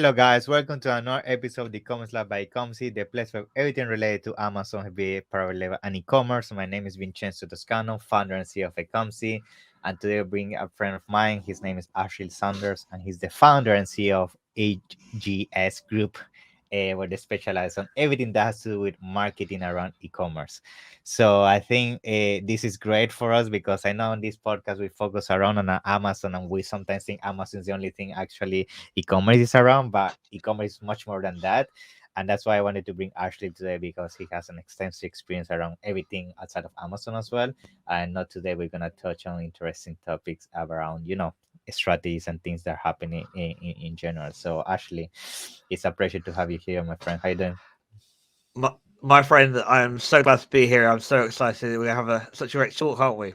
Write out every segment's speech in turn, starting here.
Hello, guys. Welcome to another episode of the e-commerce Lab by Ecomcy, the place for everything related to Amazon, FBA, private label, and e-commerce. My name is Vincenzo Toscano, founder and CEO of Ecomcy, and today I bring a friend of mine. His name is AJ Saunders, and he's the founder and CEO of AGS Group, where they specialize on everything that has to do with marketing around e-commerce. So I think this is great for us because I know on this podcast we focus around on Amazon, and we sometimes think Amazon is the only thing actually e-commerce is around, but e-commerce is much more than that. And that's why I wanted to bring Ashley today, because he has an extensive experience around everything outside of Amazon as well. And not today we're gonna touch on interesting topics around, strategies and things that are happening in general. So Ashley, it's a pleasure to have you here, my friend. How you doing? My friend, I'm so glad to be here. I'm so excited. We have such a great talk, aren't we?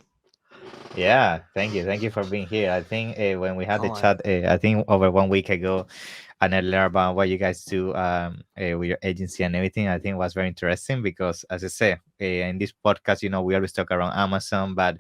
Yeah, thank you for being here. I think when we had the Oh, chat, I think over 1 week ago, and I learned about what you guys do with your agency and everything. I think it was very interesting because, as I say, in this podcast, we always talk around Amazon, but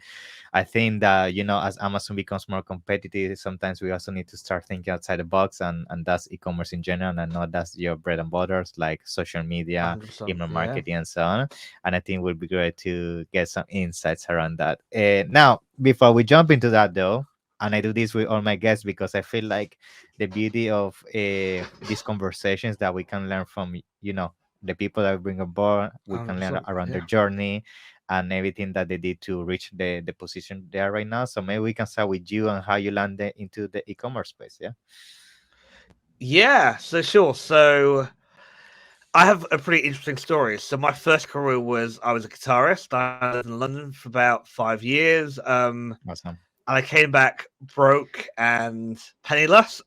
I think that as Amazon becomes more competitive, sometimes we also need to start thinking outside the box, and that's e-commerce in general. And I know that's your bread and butters, like social media, 100%. email Yeah. marketing, and so on. And I think it would be great to get some insights around that. Now, before we jump into that, though, and I do this with all my guests because I feel like the beauty of these conversations that we can learn from, the people that we bring aboard, we can learn 100%. around their Yeah. journey and everything that they did to reach the position they are right now. So maybe we can start with you and how you landed into the e-commerce space. Yeah. Yeah. So sure. So I have a pretty interesting story. So my first career was I was a guitarist. I lived in London for about 5 years. Awesome. And I came back broke and penniless.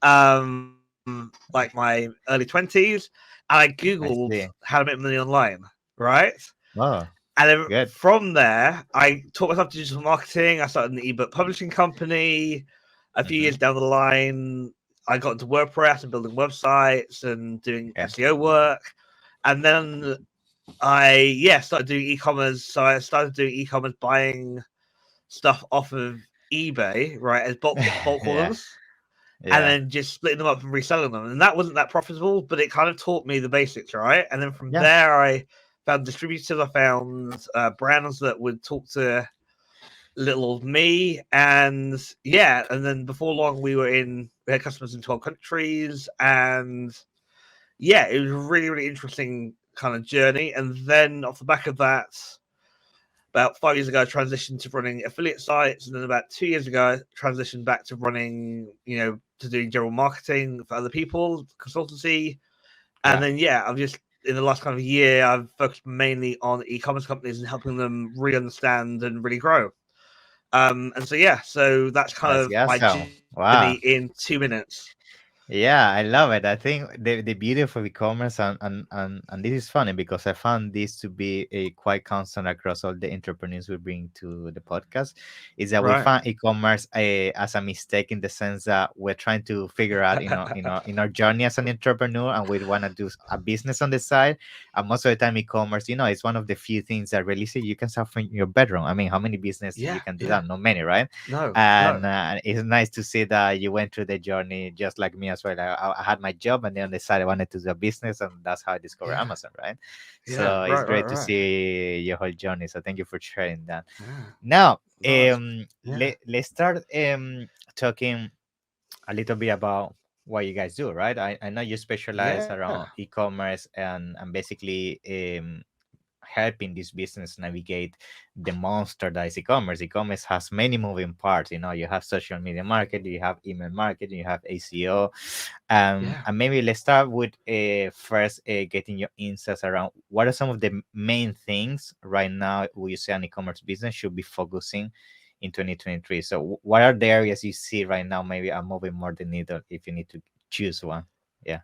Like my early 20s, and I I googled see. how to make money online. Right. Oh, And then good. from there, I taught myself digital marketing. I started an ebook publishing company. A few Mm-hmm. years down the line, I got into WordPress and building websites and doing Yeah. SEO work. And then started doing e-commerce. So I started doing e-commerce, buying stuff off of eBay, right, as bulk Yeah. orders, and Yeah. then just splitting them up and reselling them. And that wasn't that profitable, but it kind of taught me the basics, right? And then from Yeah. there, I found distributors. I found brands that would talk to little old me, and and then before long, we had customers in 12 countries, and it was a really, really interesting kind of journey. And then off the back of that, about 5 years ago, I transitioned to running affiliate sites, and then about 2 years ago, I transitioned back to running, to doing general marketing for other people, consultancy. And Yeah. then I've just in the last kind of year, I've focused mainly on e-commerce companies and helping them really understand and really grow. So that's kind That's of my awesome. journey Wow. in 2 minutes. Yeah, I love it. I think the beauty of e-commerce, and this is funny because I found this to be a quite constant across all the entrepreneurs we bring to the podcast, is that we Right. find e-commerce as a mistake in the sense that we're trying to figure out, in our journey as an entrepreneur, and we want to do a business on the side. And most of the time, e-commerce, it's one of the few things that really say you can start from your bedroom. I mean, how many business you Yeah. can do Yeah. that? Not many, right? No. And No. it's nice to see that you went through the journey just like me as well. I had my job, and then decided I wanted to do a business, and that's how I discovered Yeah. Amazon, right? Yeah. So it's Right. Right. great to Right. see your whole journey. So thank you for sharing that. Yeah. Now, No. Yeah. let's start talking a little bit about what you guys do, right? I know you specialize Yeah. around e-commerce and basically helping this business navigate the monster that is e-commerce. E-commerce has many moving parts. You have social media marketing, you have email marketing, you have ACO. Yeah. And maybe let's start with first getting your insights around what are some of the main things right now we say an e-commerce business should be focusing in 2023. So what are the areas you see right now maybe are moving more the needle if you need to choose one? Yeah.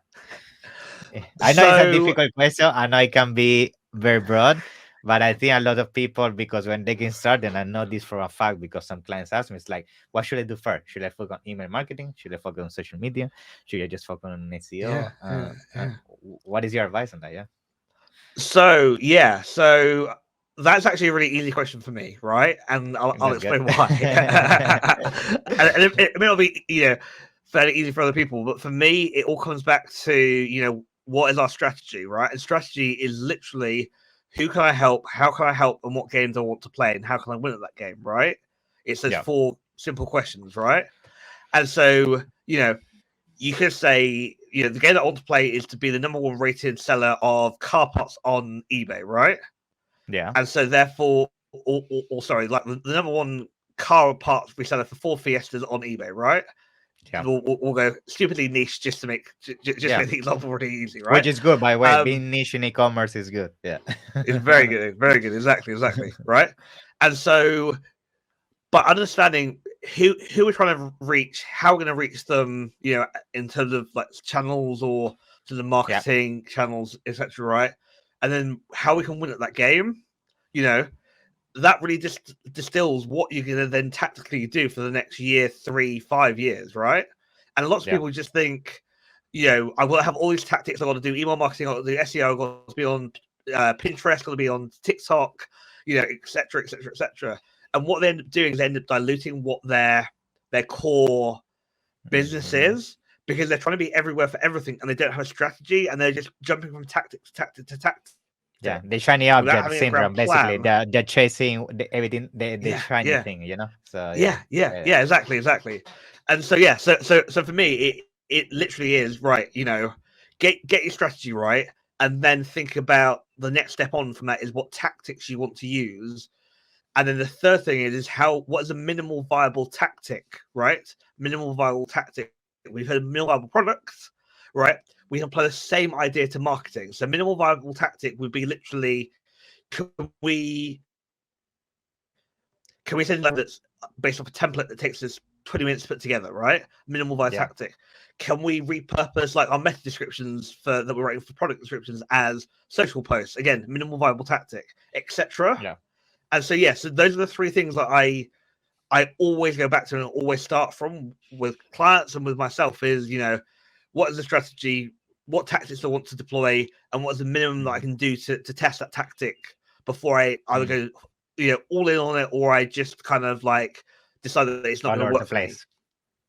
I know it's a So difficult question. I know it can be very broad, but I think a lot of people, because when they get started, and I know this for a fact because some clients ask me, it's like, what should I do first? Should I focus on email marketing? Should I focus on social media? Should I just focus on SEO? yeah. Yeah. And Yeah. what is your advice on that? Yeah. So that's actually a really easy question for me, right? And I'll That's good. explain why. And it may not be, fairly easy for other people. But for me, it all comes back to, what is our strategy, right? And strategy is literally who can I help, how can I help, and what games I want to play, and how can I win at that game, right? It's those Yeah. 4 simple questions, right? And so, you could say, the game that I want to play is to be the number 1 rated seller of car parts on eBay, right? Yeah. And so therefore, or sorry, like the number 1 car parts reseller for 4 Fiestas on eBay, right? Yeah. We'll go stupidly niche just to make Yeah. the example really easy, Which right? is good, by the way. Um, Being niche in e-commerce is good. Yeah. it's very good, exactly, right? And so, but understanding who we're trying to reach, how we're going to reach them, in terms of like channels or to the Yeah. marketing channels, etc., right? And then how we can win at that game, you know, that really just distills what you're going to then tactically do for the next year, 3, 5 years, right? And lots of Yeah. people just think, I will have all these tactics. I've got to do email marketing, I've got to do SEO, I've got to be on Pinterest, got to be on TikTok, etc., etc., etc. And what they end up doing is they end up diluting what their core business Mhm. is, because they're trying to be everywhere for everything and they don't have a strategy, and they're just jumping from tactic to tactic to tactic Yeah, the shiny without object having a grand syndrome. Basically, plan. they're chasing everything, the Yeah, shiny yeah. thing. So Yeah, yeah, yeah, yeah, exactly. And so yeah, so for me, it literally is right. Get your strategy right, and then think about the next step on from that is what tactics you want to use, and then the third thing is what is a minimal viable tactic, right? Minimal viable tactic. We've heard minimal viable products, right? We can apply the same idea to marketing. So minimal viable tactic would be literally, can we can we send something that's based off a template that takes us 20 minutes to put together, right? Minimal viable yeah, tactic. Can we repurpose like our meta descriptions that we're writing for product descriptions as social posts? Again, minimal viable tactic, etc. yeah. And so so those are the 3 things that I always go back to and always start from with clients and with myself is, what is the strategy, what tactics I want to deploy, and what is the minimum that I Mhm. can do to test that tactic before I either Mm. go, all in on it, or I just kind of like decide that it's not All going to over the work for me. place.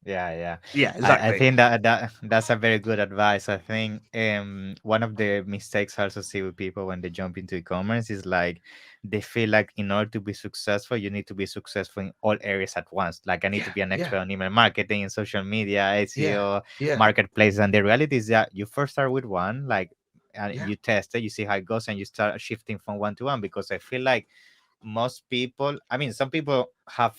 Yeah, yeah. Yeah, I exactly. think that's a very good advice. I think one of the mistakes I also see with people when they jump into e-commerce is like they feel like in order to be successful, you need to be successful in all areas at once. Like I need to Yeah, be an yeah, expert on email marketing and social media, yeah, SEO, yeah, marketplace. And the reality is that you first start with one, like and yeah, you test it, you see how it goes, and you start shifting from one to one. Because I feel like most people, I mean, some people have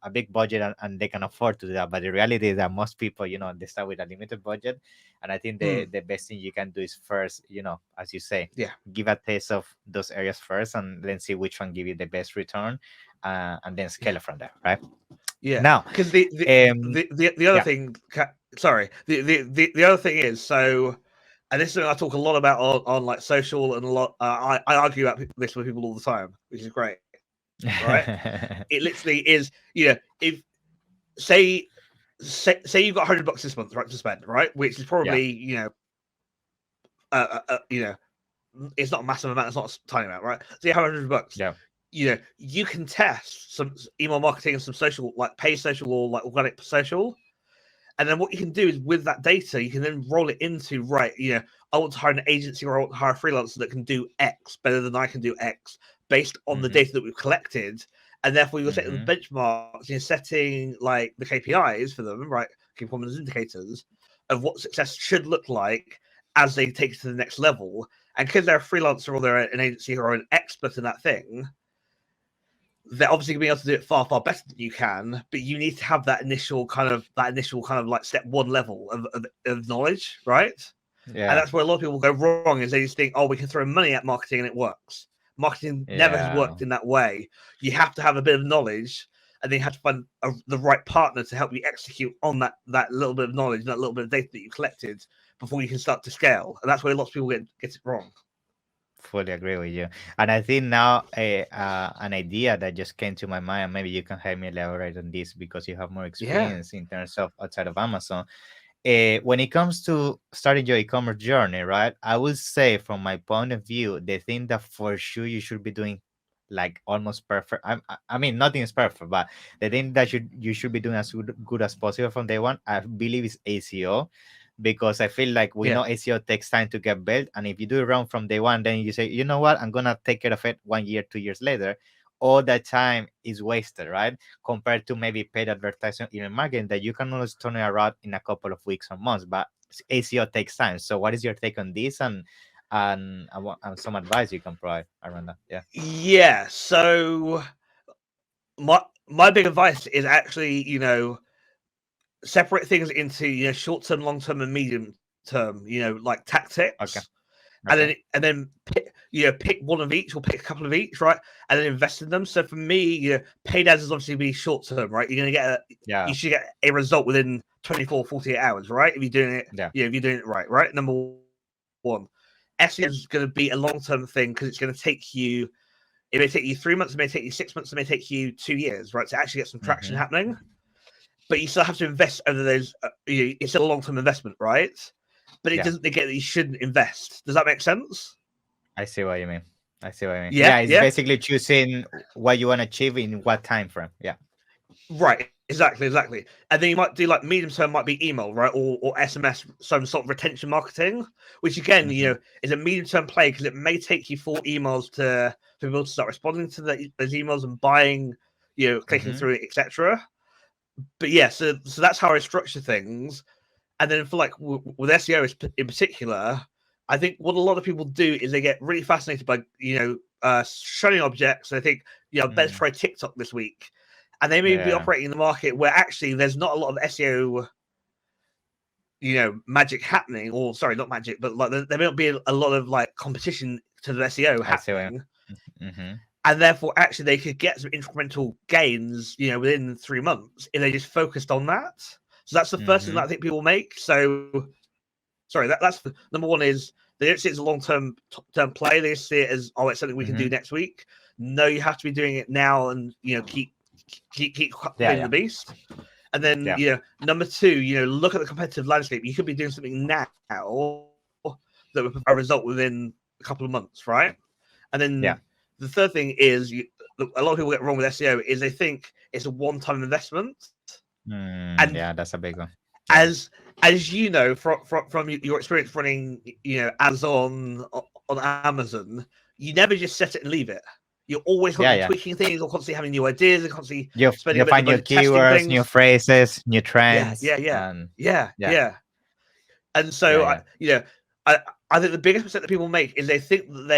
a big budget, and they can afford to do that, but the reality is that most people, they start with a limited budget. And I think the mm, the best thing you can do is first, as you say, yeah, give a taste of those areas first, and then see which one give you the best return, and then yeah, scale it from there, right? yeah. Now, Because the, um the the the other yeah. thing, sorry, the other thing is, so, and this is something I talk a lot about on like social, and a lot I argue about this with people all the time, which is great, right? It literally is, if say say you've got $100 this month, right, to spend, right, which is Yeah, probably, you know, it's not a massive amount, it's not a tiny amount, right? So you have $100. yeah. You can test some email marketing and some social, like paid social or like organic social. And then what you can do is with that data, you can then roll it into, right, I want to hire an agency or I want to hire a freelancer that can do X better than I can do X based on the Mm-hmm. data that we've collected. And therefore you're setting the Mm-hmm. benchmarks, you're setting like the KPIs for them, right? Key performance indicators of what success should look like as they take it to the next level. And because they're a freelancer or they're an agency or an expert in that thing, they're obviously going to be able to do it far, far better than you can, but you need to have that initial kind of like step 1 level of knowledge, right? And Yeah, that's where a lot of people go wrong, is they just think, oh, we can throw money at marketing and it works. Marketing never has yeah. worked in that way. You have to have a bit of knowledge, and then you have to find the right partner to help you execute on that little bit of knowledge, that little bit of data that you collected before you can start to scale. And that's where lots of people get it wrong. Fully agree with you. And I think now an idea that just came to my mind, and maybe you can help me elaborate on this because you have more Yeah. experience in terms of outside of Amazon. When it comes to starting your e-commerce journey, right? I would say, from my point of view, the thing that for sure you should be doing like almost perfect. I mean, nothing is perfect, but the thing that you should be doing as good as possible from day one, I believe, is ACO, because I feel like we Yeah. know ACO takes time to get built, and if you do it wrong from day one, then you say, you know what, I'm gonna take care of it 1 year, 2 years later. All that time is wasted, right? Compared to maybe paid advertising in marketing that you can always turn it around in a couple of weeks or months, but ACO takes time. So, what is your take on this, and some advice you can provide around that? Yeah. Yeah. So my big advice is actually, separate things into, short term, long term, and medium term. Like Okay. tactics, Okay. and then pick one of each or pick a couple of each, right? And then invest in them. So for me, paid ads is obviously be short term, right? You're gonna Yeah. you should get a result within 24, 48 hours, right? If you're doing it, Yeah. if you're doing it right? Number one, SEO is going to be a long term thing because it's going to take you. It may take you 3 months, it may take you 6 months, it may take you 2 years, right? To actually get some traction Mm-hmm. happening. But you still have to invest over those. It's a long term investment, right? But it Yeah. doesn't negate that you shouldn't invest. Does that make sense? I see what you mean. I see what you mean. Yeah, Yeah, it's yeah. basically choosing what you want to achieve in what time frame. Yeah. Right, exactly. And then you might do like medium term, might be email, right, or SMS, some sort of retention marketing, which again, Mm-hmm. is a medium term play because it may take you 4 emails for people to start responding to those emails and buying, clicking Mm-hmm. through it, etc. But yeah, so that's how I structure things. And then for like with SEO in particular, I think what a lot of people do is they get really fascinated by shiny objects. And they think, better Mm. try TikTok this week, and they may be Yeah. operating in the market where actually there's not a lot of SEO, magic happening, or sorry, not magic, but like there may not be a lot of like competition to the SEO I see what you happening, mean. Mm-hmm. and therefore actually they could get some incremental gains, within 3 months if they just focused on that. So that's the first thing Mm-hmm. that I think people make. So sorry, that's number one is they don't see it as a long-term play. They see it as, it's something we can Mm-hmm. do next week. No, you have to be doing it now, and keep Yeah. feeding Yeah. the beast. And then Yeah. number two, look at the competitive landscape. You could be doing something now that would provide a result within a couple of months, right? And Yeah. then the third thing is a lot of people get wrong with SEO is they think it's a one-time investment, and Yeah, that's a big one. Yeah. as you know from your experience running ads on Amazon, you never just set it and leave it. You're always Yeah. constantly Yeah. tweaking things, or constantly having new ideas, and constantly spending You a bit of find new money testing keywords, new things. phrases, new Yeah, trends, yeah, yeah, and yeah, yeah. yeah. And Yeah. so Yeah. I I think the biggest mistake that people make is they think that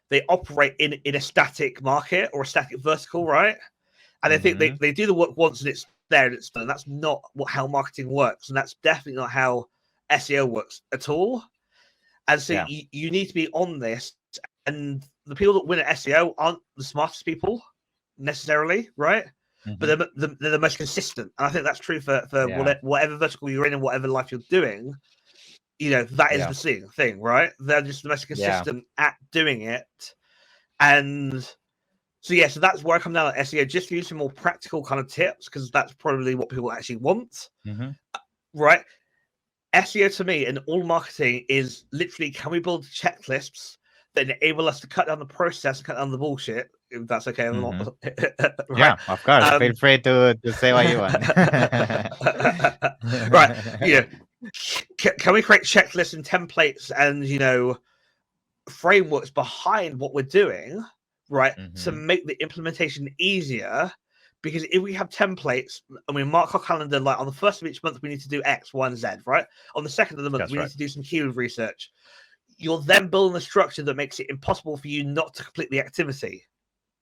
they operate in a static market or a static vertical, right? And they think Mm-hmm. they do the work once and it's there and it's done. That's not how marketing works, and that's definitely not how SEO works at all. And so Yeah. you need to be on this, and the people that win at SEO aren't the smartest people necessarily, right? Mm-hmm. But they're the most consistent, and I think that's true for Yeah. whatever vertical you're in and whatever life you're doing. That is Yeah. the thing, right? They're just the most Yeah. consistent at doing it, and so yeah, so that's where I come down at SEO, just to use some more practical kind of tips, because that's probably what people actually want, Mm-hmm. right? SEO to me and all marketing is literally, can we build checklists that enable us to cut down the process and cut down the bullshit? If that's okay, I'm Mm-hmm. not, right? Yeah, of course. Feel free to say what you want. Right, can we create checklists and templates and frameworks behind what we're doing, right, to Mm-hmm. make the implementation easier? Because if we have templates and we mark our calendar, like on the first of each month we need to do X, Y, and Z, right? On the second of the month That's we right. need to do some keyword research. You're then building a structure that makes it impossible for you not to complete the activity,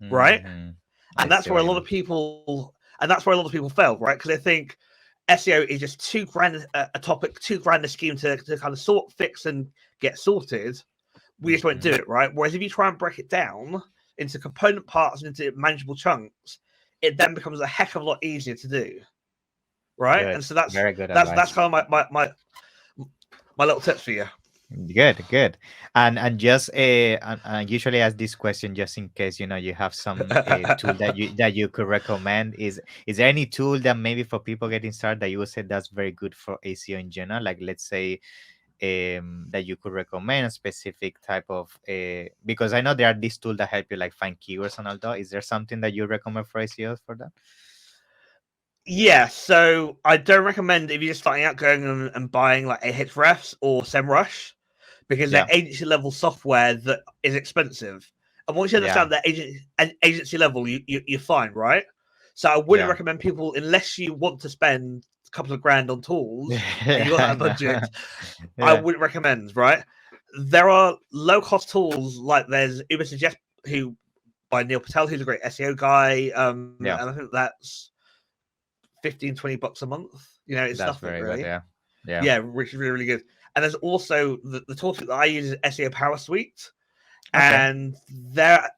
right? Mm-hmm. I And that's see where what a you lot of mean. people fail, right? Because they think SEO is just too grand a topic, too grand a scheme to kind of sort, fix, and get sorted. We just won't do Mm-hmm. it, right? Whereas if you try and break it down into component parts and into manageable chunks, it then becomes a heck of a lot easier to do, right? Good. And so Very good that's advice. kind of my little tips for you. Good. And just I usually ask this question just in case you have some tool that you could recommend. Is there any tool that maybe for people getting started that you would say that's very good for ACO in general? Like let's say that you could recommend a specific type of because I know there are these tools that help you like find keywords and all that. Is there something that you recommend for SEOs for that? Yeah, so I don't recommend if you're just starting out going and buying like Ahrefs or SEMrush because they're Yeah, agency level software that is expensive. And once you yeah, understand that agency level, you're fine, right? So I wouldn't yeah. recommend people unless you want to spend a couple of grand on tools and you got Yeah, that budget. I yeah, wouldn't recommend, right? There are low cost tools like there's Uber Suggest, who by Neil Patel, who's a great SEO guy, and yeah. I think that's 15-20 bucks a month. You know, it's That's nothing very good. really. Yeah, yeah. Yeah, which is really, really good. And there's also the tool that I use is SEO Power Suite, Okay. and they're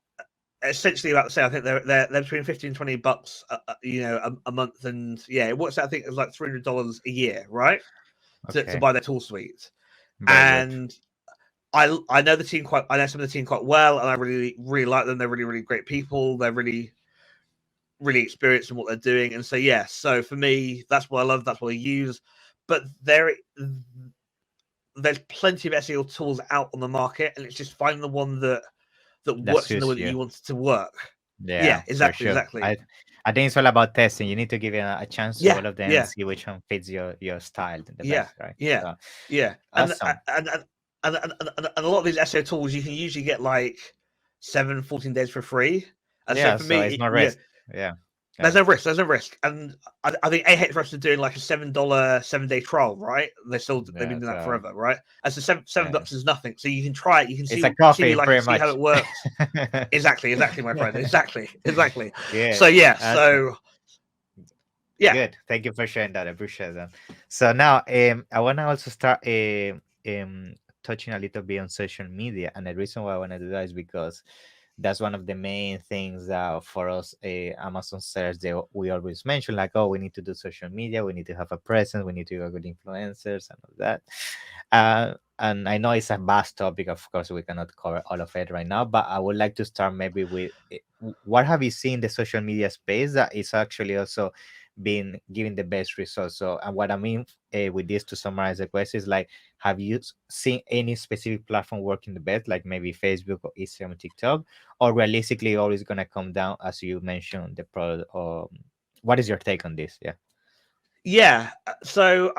essentially about the same. I think they're between 15-20 bucks, a month, and yeah, it works out. I think it's like $300 a year, right, to Okay. buy their tool suite. Very good. And I know the team quite. I know some of the team quite well, and I really, really like them. They're really, really great people. They're really, really experienced in what they're doing. And so yeah, so for me, that's what I love. That's what I use. But there's plenty of SEO tools out on the market, and it's just finding the one that That works in the way suits that you. you want it to work. Yeah, Yeah, for exactly, sure. exactly. I think it's all about testing. You need to give it a chance to Yeah, all of them and yeah, see which one fits your style the yeah, best, right? yeah, So yeah. And awesome. a lot of these SEO tools you can usually get like 14 days for free. And so Yeah, for so me, it's no yeah, risk. Yeah. there's Yeah. no risk. There's no risk. And I think Ahrefs are doing like a $7 7-day trial, right? They've Yeah. been doing that So forever, right? And so seven yeah. bucks is nothing. So you can try it. You can It's a see me coffee like it, pretty see how much. it works. Exactly, exactly, my friend. Exactly, exactly. Good. So yeah, Awesome. so yeah, Good. Thank you for sharing that. I appreciate that. So now, I want to also start touching a little bit on social media, and the reason why I want to do that is because that's one of the main things that for us, Amazon sellers, we always mention like, oh, we need to do social media, we need to have a presence, we need to go with influencers and all that. And I know it's a vast topic. Of course, we cannot cover all of it right now, but I would like to start maybe with what have you seen in the social media space that is actually also been giving the best results. So, and what I mean with this to summarize the question is like, have you seen any specific platform working the best, like maybe Facebook or Instagram, TikTok, or realistically always gonna come down as you mentioned the product? Or what is your take on this? Yeah. yeah. So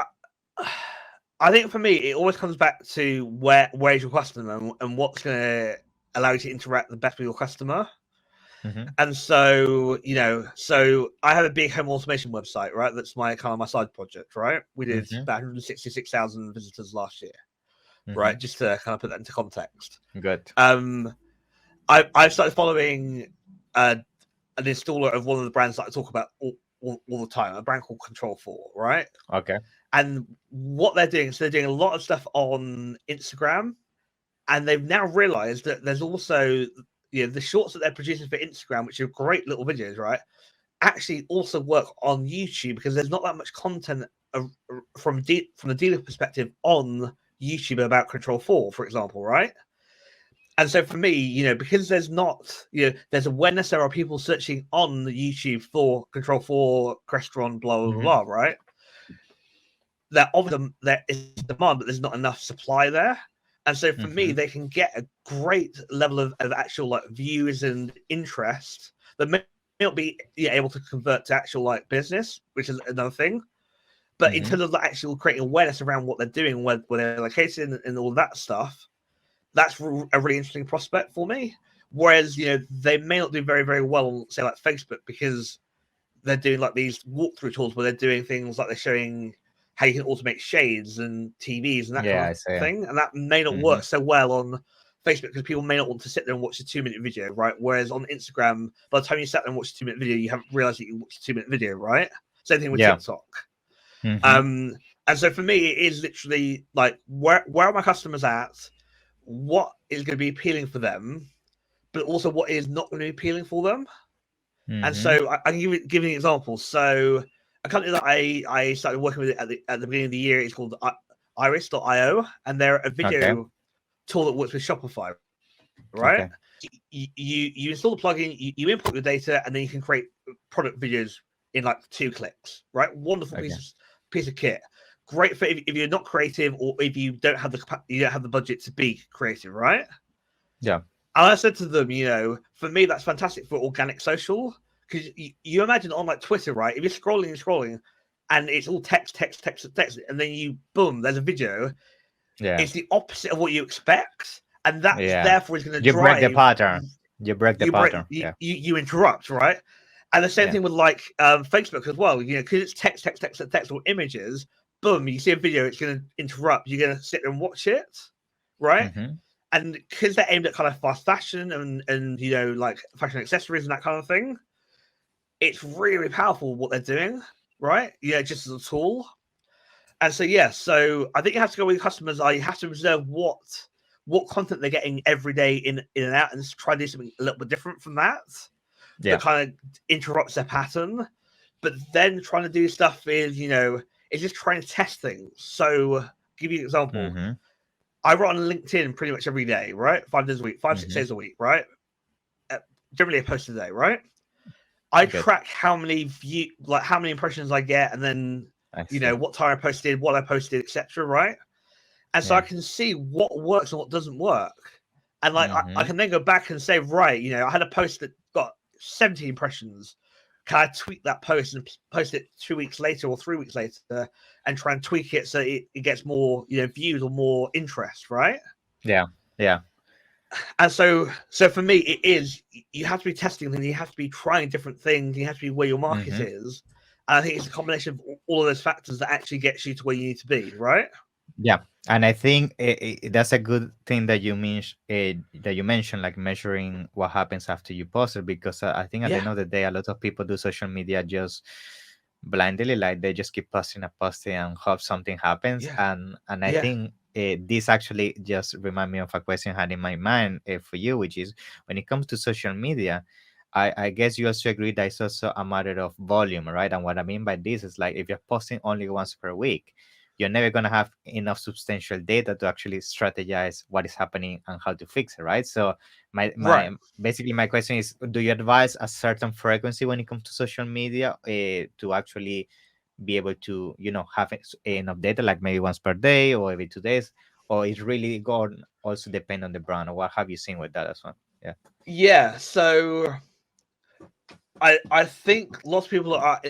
I think for me, it always comes back to where's your customer and what's going to allow you to interact the best with your customer. Mm-hmm. And so, so I have a big home automation website, right? That's my kind of my side project, right? We did Mm-hmm. about 166,000 visitors last year, Mm-hmm. right? Just to kind of put that into context. Good. I've started following an installer of one of the brands that I talk about all the time, a brand called Control 4, right? Okay. And what they're doing, so they're doing a lot of stuff on Instagram, and they've now realized that there's also the shorts that they're producing for Instagram, which are great little videos, right? Actually, also work on YouTube because there's not that much content from the dealer perspective on YouTube about Control 4, for example, right? And so for me, because there's not, there's awareness, there are people searching on YouTube for Control 4, Crestron, blah, blah, Mm-hmm. blah, right? That of them there is demand, but there's not enough supply there. And so for me, Mm-hmm. they can get a great level of actual like views and interest that may not be able to convert to actual like business, which is another thing. But in Mm-hmm. terms of the actual creating awareness around what they're doing, where they're located and all that stuff, that's a really interesting prospect for me. Whereas, they may not do very, very well on, say, like Facebook, because they're doing like these walkthrough tools where they're doing things like they're showing how you can automate shades and TVs and that Yeah, kind I of see. thing. And that may not Mm-hmm. work so well on Facebook because people may not want to sit there and watch a 2-minute video, right? Whereas on Instagram, by the time you sat there and watched a 2-minute video, you haven't realized that you watched a 2-minute video, right? Same thing with Yeah. TikTok. Mm-hmm. And so for me, it is literally like, where are my customers at? What is going to be appealing for them, but also what is not going to be appealing for them? And Mm-hmm. so I can give you an example. So a company that I started working with at the beginning of the year is called Iris.io, and they're a Okay. video tool that works with Shopify, right? Okay. You install the plugin, you import your data, and then you can create product videos in like 2 clicks, right? Wonderful Okay. piece of kit. great for if you're not creative or if you don't have the budget to be creative, right? Yeah. And I said to them, for me, that's fantastic for organic social, because you imagine on like Twitter, right? If you're scrolling, and it's all text, and then boom, there's a video. Yeah. It's the opposite of what you expect, and that therefore is going to You drive. break the pattern. You break the pattern. You interrupt, right? And the same thing with like Facebook as well. Because it's text or images. Boom, you see a video, it's going to interrupt. You're going to sit there and watch it, right? Mm-hmm. And because they're aimed at kind of fast fashion and like fashion accessories and that kind of thing, it's really powerful what they're doing, right? Just as a tool. And so so I think you have to go with your customers. You have to observe what content they're getting every day in and out, and try to do something a little bit different from that. That kind of interrupts their pattern. But then trying to do stuff is is just trying to test things. So give you an example. Mm-hmm. I write on LinkedIn pretty much every day, right? 5 days a week, 5-6 days a week, right? Generally a post a day, right? I track how many how many impressions I get, and then what time I posted, what I posted, etc. Right? And so I can see what works and what doesn't work, and like I can then go back and say, right, I had a post that got 70 impressions. Can I tweak that post and post it 2 weeks later or 3 weeks later, and try and tweak it so it gets more views or more interest, right? Yeah. And so for me, it is, you have to be testing things, you have to be trying different things, you have to be where your market is. And I think it's a combination of all of those factors that actually gets you to where you need to be, right? Yeah, and I think that's a good thing that you mentioned, like measuring what happens after you post it, because I think at the end of the day, a lot of people do social media just blindly, like they just keep posting and hope something happens. And I think this actually just remind me of a question I had in my mind for you, which is when it comes to social media, I guess you also agree that it's also a matter of volume, right? And what I mean by this is like if you're posting only once per week, you're never going to have enough substantial data to actually strategize what is happening and how to fix it, right? So basically my question is, do you advise a certain frequency when it comes to social media to actually be able to have enough data, like maybe once per day or every 2 days, or it really going also depend on the brand? Or what have you seen with that as well? So I think lots of people are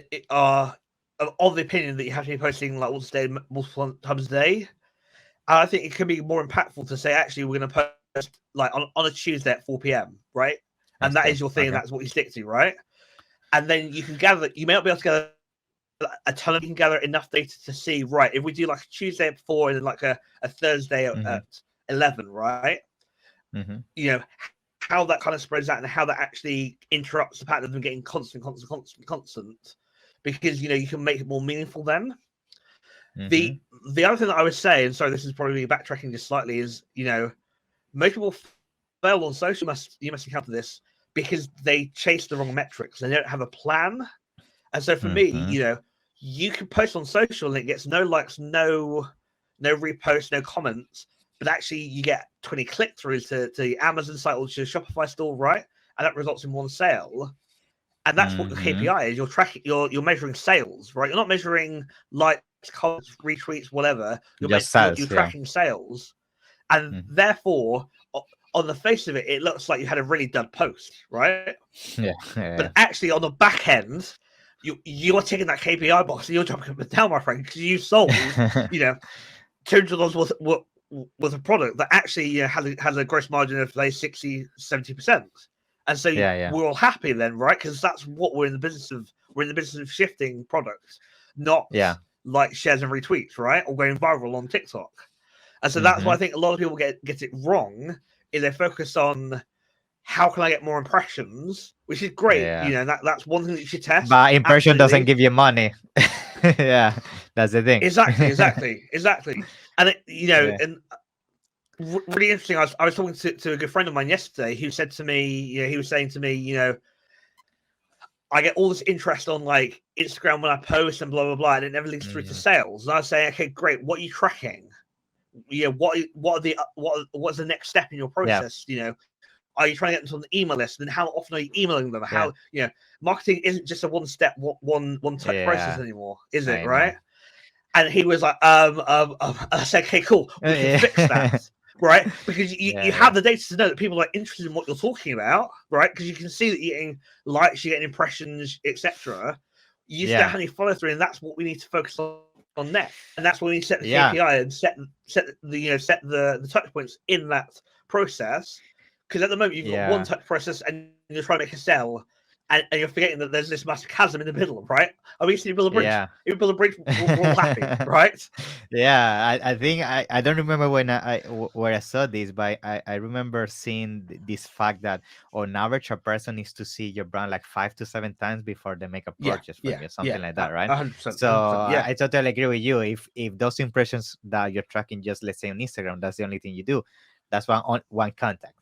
of the opinion that you have to be posting like once a day, multiple times a day. And I think it can be more impactful to say, actually, we're going to post like on a Tuesday at 4 p.m., right? And that is your thing, and that's what you stick to, right? And then you can gather, you may not be able to gather a ton of, you can gather enough data to see, right, if we do like a Tuesday at 4 and then like a Thursday at 11, right? How that kind of spreads out and how that actually interrupts the pattern of them getting constant. Because you can make it more meaningful then. The other thing that I would say, and sorry, this is probably backtracking just slightly, is most people fail on social. You must encounter this because they chase the wrong metrics. They don't have a plan. And so for me, you can post on social and it gets no likes, no reposts, no comments, but actually you get 20 click-throughs to the Amazon site or to your Shopify store, right? And that results in one sale. And that's what the KPI is. You're tracking, you're measuring sales, right? You're not measuring likes, comments, retweets, whatever. You're tracking sales, and therefore, on the face of it, it looks like you had a really done post, right? But actually, on the back end, you're taking that KPI box and you're jumping up and down, my friend, because you sold, $200 worth of product that actually has a gross margin of say 60-70%. And so we're all happy then, right? Because that's what we're in the business of. We're in the business of shifting products, not like shares and retweets, right? Or going viral on TikTok. And so that's why I think a lot of people get it wrong, is they focus on how can I get more impressions, which is great. That's one thing that you should test. But impression doesn't give you money. That's the thing. Exactly. And and really interesting. I was talking to a good friend of mine yesterday who said to me, he was saying to me, I get all this interest on like Instagram when I post and blah blah blah, and it never leads through to sales. And I was saying, okay, great. What are you tracking? What's the next step in your process? Are you trying to get them on the email list? And how often are you emailing them? How marketing isn't just a one step, one type process anymore, is it? Right? And he was like, I said, okay, cool, we can fix that, right? Because you have the data to know that people are interested in what you're talking about, right? Because you can see that you're getting likes, you're getting impressions, etc. You just don't have any follow through, and that's what we need to focus on next. And that's when we set the KPI and set the touch points in that process. Because at the moment you've got one touch process and you're trying to make a sell. And you're forgetting that there's this massive chasm in the middle, right? I mean, if you build a bridge, if you build a bridge, we're all happy, right? I think I don't remember when where I saw this, but I remember seeing this fact that on average a person needs to see your brand like 5 to 7 times before they make a purchase from you, something like that, right? 100%, so 100%, I totally agree with you. If those impressions that you're tracking, just let's say on Instagram, that's the only thing you do, that's one contact.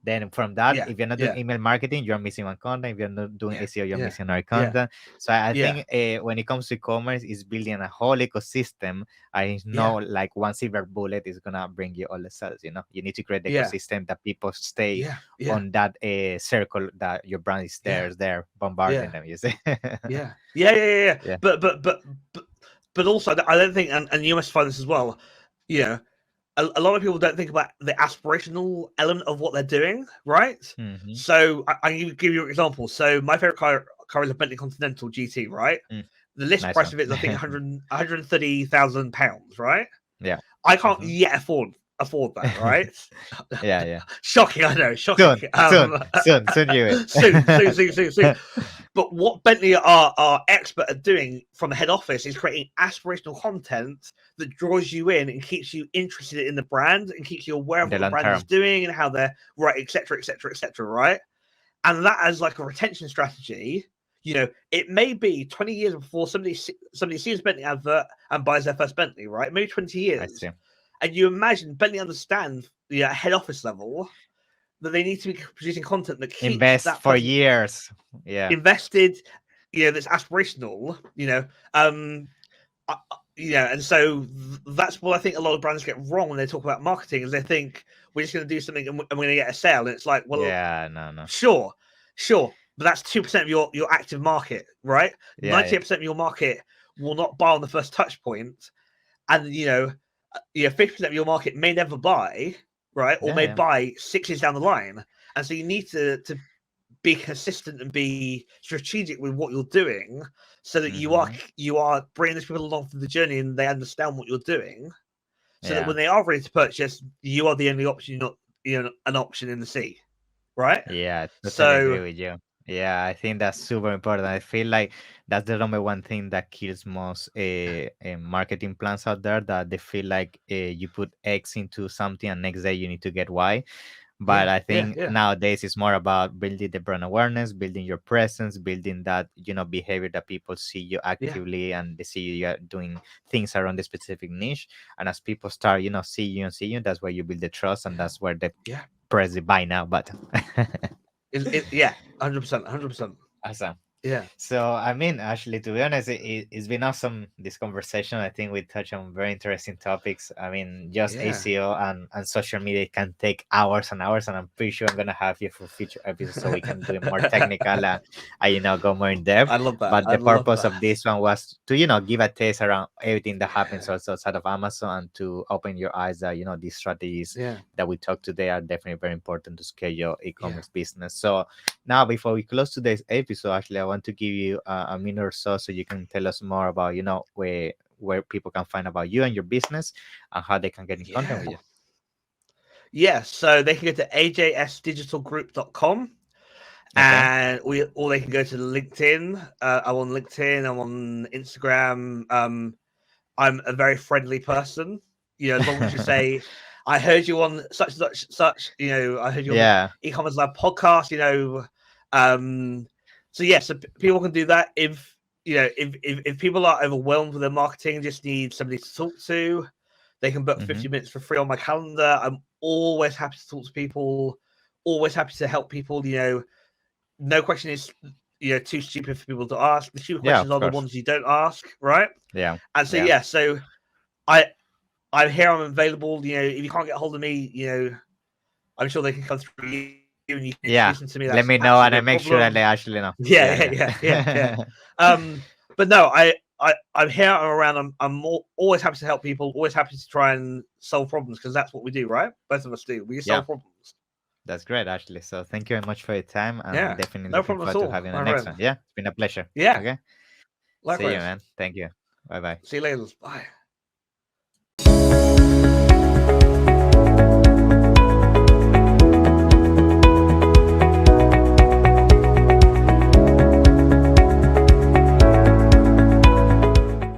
Then from that, if you're not doing email marketing, you're missing one content. If you're not doing SEO, you're missing another content. So I think when it comes to e-commerce, it's building a whole ecosystem. I know like one silver bullet is gonna bring you all the sales. You know, you need to create the ecosystem that people stay on that circle that your brand is there bombarding them. You see? yeah. But also, I don't think, and you must find this as well. You know, a lot of people don't think about the aspirational element of what they're doing, right? So I can give you an example. So my favorite car is a Bentley Continental GT, right? The list price of it is, I think, 130,000 pounds, right? Yeah. I can't yet afford that, right? yeah. Shocking, I know. Shocking. Soon you will. Soon. But what Bentley are expert at doing from the head office is creating aspirational content that draws you in and keeps you interested in the brand and keeps you aware of what the brand is doing and how they're right, etc., right? And that as like a retention strategy. You know, it may be 20 years before somebody sees a Bentley advert and buys their first Bentley, right? Maybe 20 years. I see. And you imagine Bentley understand the head office level that they need to be producing content that keeps invest that for years. Invested, that's aspirational, and so that's what I think a lot of brands get wrong when they talk about marketing, is they think we're just going to do something and we're going to get a sale, and it's like, well, no, sure, but that's 2% of your active market, right? 98% of your market will not buy on the first touch point, and 50% of your market may never buy, right, or may buy 6 years down the line, and so you need to be consistent and be strategic with what you're doing, so that you are bringing these people along for the journey and they understand what you're doing, so that when they are ready to purchase, you are the only option, not an option in the sea, right? Yeah, totally agree with you. Yeah, I think that's super important. I feel like that's the number one thing that kills most marketing plans out there, that they feel like you put X into something and next day you need to get Y. But I think nowadays it's more about building the brand awareness, building your presence, building that, behavior that people see you actively and they see you doing things around the specific niche. And as people start, see you, that's where you build the trust, and that's where they press the buy now button. 100%. Awesome. Yeah. So, I mean, actually, to be honest, it's been awesome, this conversation. I think we touched on very interesting topics. I mean, just SEO and social media can take hours and hours, and I'm pretty sure I'm going to have you for future episodes so we can do it more technical and go more in depth. I love that. But the purpose of this one was to, give a taste around everything that happens also outside of Amazon, and to open your eyes that, these strategies that we talked today are definitely very important to scale your e-commerce business. So now, before we close today's episode, actually, I want to give you a minute or so you can tell us more about, where people can find about you and your business and how they can get in contact with you. Yeah, so they can go to ajsdigitalgroup.com and or they can go to LinkedIn. I'm on LinkedIn, I'm on Instagram. I'm a very friendly person. As long as you say, I heard you on such, I heard you on the e-commerce lab podcast, so people can do that. If people are overwhelmed with their marketing, just need somebody to talk to, they can book 50 minutes for free on my calendar. I'm always happy to talk to people, always happy to help people. No question is too stupid for people to ask. The stupid questions are the ones you don't ask, right? Yeah. And so so I'm here, I'm available. If you can't get a hold of me, I'm sure they can come through you. And you can listen to me. Let me know, and I make sure that they actually know. Yeah. But no, I'm here, I'm around. Always happy to help people. Always happy to try and solve problems because that's what we do, right? Both of us do. We Yeah, solve problems. that's great, actually. So thank you very much for your time. I'm Yeah, definitely no looking problem at forward to all, having the my next friend. one. Yeah, it's been a pleasure. Yeah, Okay. See you, likewise. man. Thank you. Bye bye. See you later. Bye.